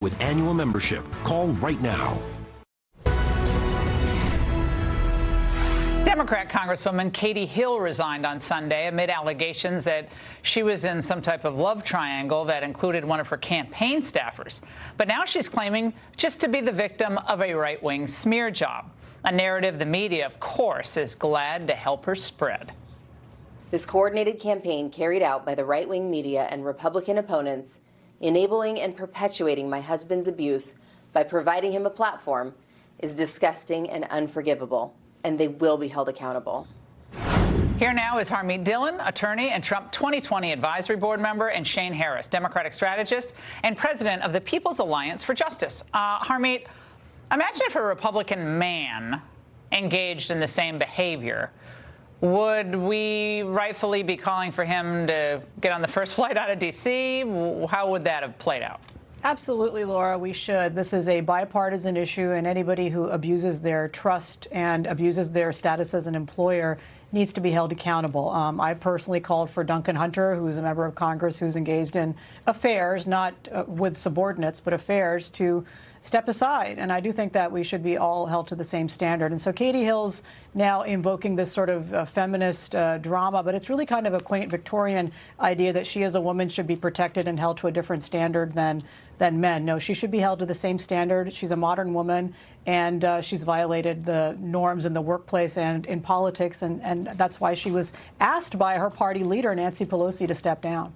with annual membership. Call right now. Democrat Congresswoman Katie Hill resigned on Sunday amid allegations that she was in some type of love triangle that included one of her campaign staffers. But now she's claiming just to be the victim of a right-wing smear job, a narrative the media, of course, is glad to help her spread. This coordinated campaign carried out by the right-wing media and Republican opponents, enabling and perpetuating my husband's abuse by providing him a platform, is disgusting and unforgivable, and they will be held accountable. Here now is Harmeet Dillon, attorney and Trump 2020 Advisory Board member, and Shane Harris, Democratic strategist and president of the People's Alliance for Justice. Harmeet, imagine if a Republican man engaged in the same behavior. Would we rightfully be calling for him to get on the first flight out of D.C.? How would that have played out? Absolutely, Laura, we should. This is a bipartisan issue, and anybody who abuses their trust and abuses their status as an employer needs to be held accountable. I personally called for Duncan Hunter, who is a member of Congress who's engaged in affairs, not with subordinates, but affairs, to step aside. And I do think that we should be all held to the same standard. And so Katie Hill's now invoking this sort of feminist drama, but it's really kind of a quaint Victorian idea that she as a woman should be protected and held to a different standard than men. No, she should be held to the same standard. She's a modern woman, and she's violated the norms in the workplace and in politics, and that's why she was asked by her party leader, Nancy Pelosi, to step down.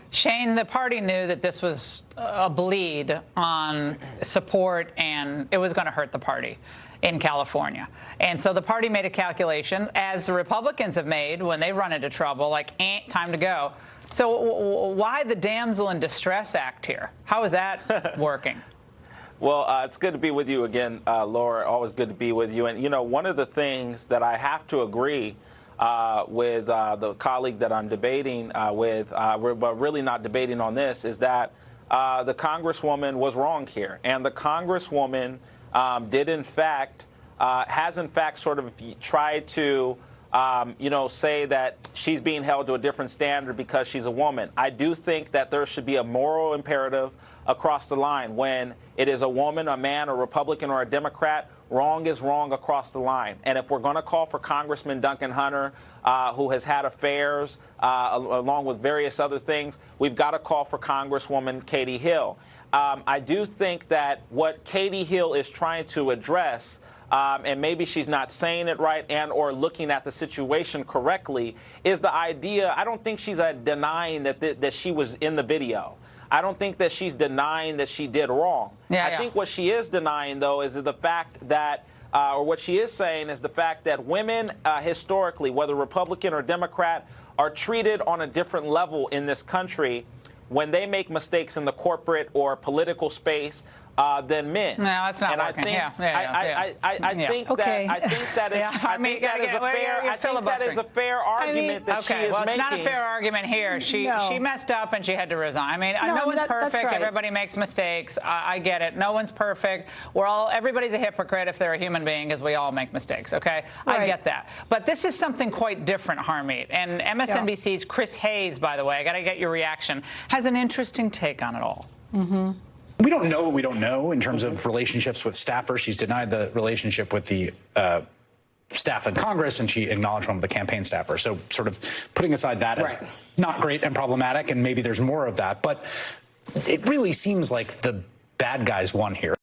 Shane, the party knew that this was a bleed on support, and it was going to hurt the party in California. And so the party made a calculation, as the Republicans have made when they run into trouble, like, time to go. So why the damsel in distress act here? How is that working? Well, it's good to be with you again, Laura. Always good to be with you. And, you know, one of the things that I have to agree with the colleague that I'm debating with, but really not debating on this, is that the Congresswoman was wrong here. And the Congresswoman did, in fact, has in fact sort of tried to, say that she's being held to a different standard because she's a woman. I do think that there should be a moral imperative across the line. When it is a woman, a man, a Republican, or a Democrat, wrong is wrong across the line. And if we're going to call for Congressman Duncan Hunter, who has had affairs along with various other things, we've got to call for Congresswoman Katie Hill. I do think that what Katie Hill is trying to address, and maybe she's not saying it right and or looking at the situation correctly, is the idea. I don't think she's denying that she was in the video. I don't think that she's denying that she did wrong. I think what she is denying, though, is the fact that, or what she is saying is the fact that women historically, whether Republican or Democrat, are treated on a different level in this country when they make mistakes in the corporate or political space than men. No, that's not working. I think that is a fair argument that she is making. It's not a fair argument here. She messed up and she had to resign. I mean, no one's perfect. Right. Everybody makes mistakes. I get it. No one's perfect. Everybody's a hypocrite if they're a human being, because we all make mistakes. Okay, right. I get that. But this is something quite different, Harmeet. And MSNBC's Chris Hayes, by the way, I got to get your reaction, has an interesting take on it all. Mm-hmm. We don't know what we don't know in terms of relationships with staffers. She's denied the relationship with the staff in Congress, and she acknowledged one with the campaign staffer. So sort of putting aside that as not great and problematic, and maybe there's more of that. But it really seems like the bad guys won here.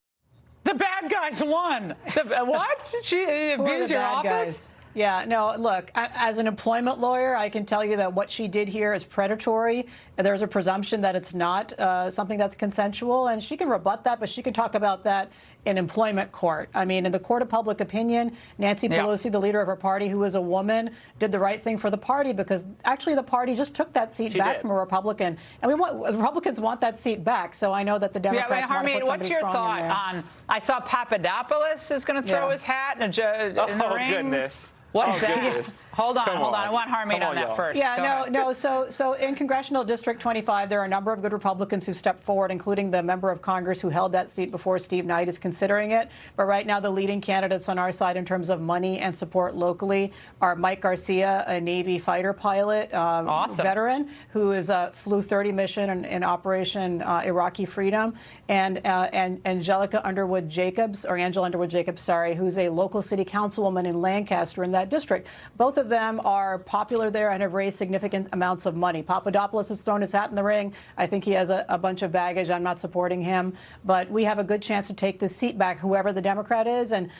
The bad guys won? What? She abused your office? Guys? Yeah, no, look, as an employment lawyer, I can tell you that what she did here is predatory. There's a presumption that it's not something that's consensual, and she can rebut that, but she can talk about that in employment court. I mean, in the court of public opinion, Nancy Pelosi, the leader of her party, who is a woman, did the right thing for the party, because actually the party just took that seat back from a Republican. And Republicans want that seat back, so I know that the Democrats want to put somebody what's your thought on, I saw Papadopoulos is going to throw his hat in the ring. Goodness. What's that? Goodness. Hold on. I want Harmeet on that y'all. first. Yeah, no. So in Congressional District 25, there are a number of good Republicans who stepped forward, including the member of Congress who held that seat before. Steve Knight is considering it. But right now, the leading candidates on our side in terms of money and support locally are Mike Garcia, a Navy fighter pilot, veteran, who flew 30 mission in Operation Iraqi Freedom, and Angela Underwood Jacobs, who's a local city councilwoman in Lancaster in that district. Both of them are popular there and have raised significant amounts of money. Papadopoulos has thrown his hat in the ring. I think he has a bunch of baggage. I'm not supporting him. But we have a good chance to take this seat back, whoever the Democrat is. And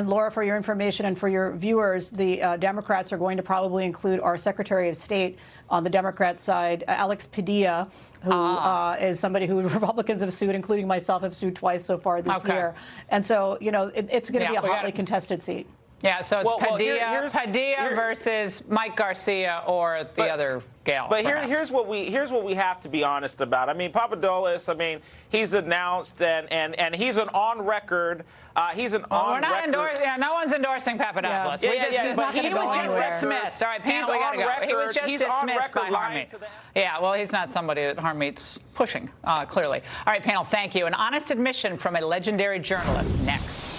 Laura, for your information and for your viewers, the Democrats are going to probably include our Secretary of State on the Democrat side, Alex Padilla, who is somebody who Republicans have sued, including myself, have sued twice so far this year. And so, it's going to be a hotly contested seat. Yeah, so it's Padilla versus Mike Garcia or the other gal. But here's what we have to be honest about. I mean, Papadopoulos, he's announced and he's an on record. We're not endorsing. Yeah, no one's endorsing Papadopoulos. He was just dismissed. All right, panel, we got to go. He was just dismissed by Harmeet. Yeah, well, he's not somebody that Harmeet's pushing, clearly. All right, panel, thank you. An honest admission from a legendary journalist next.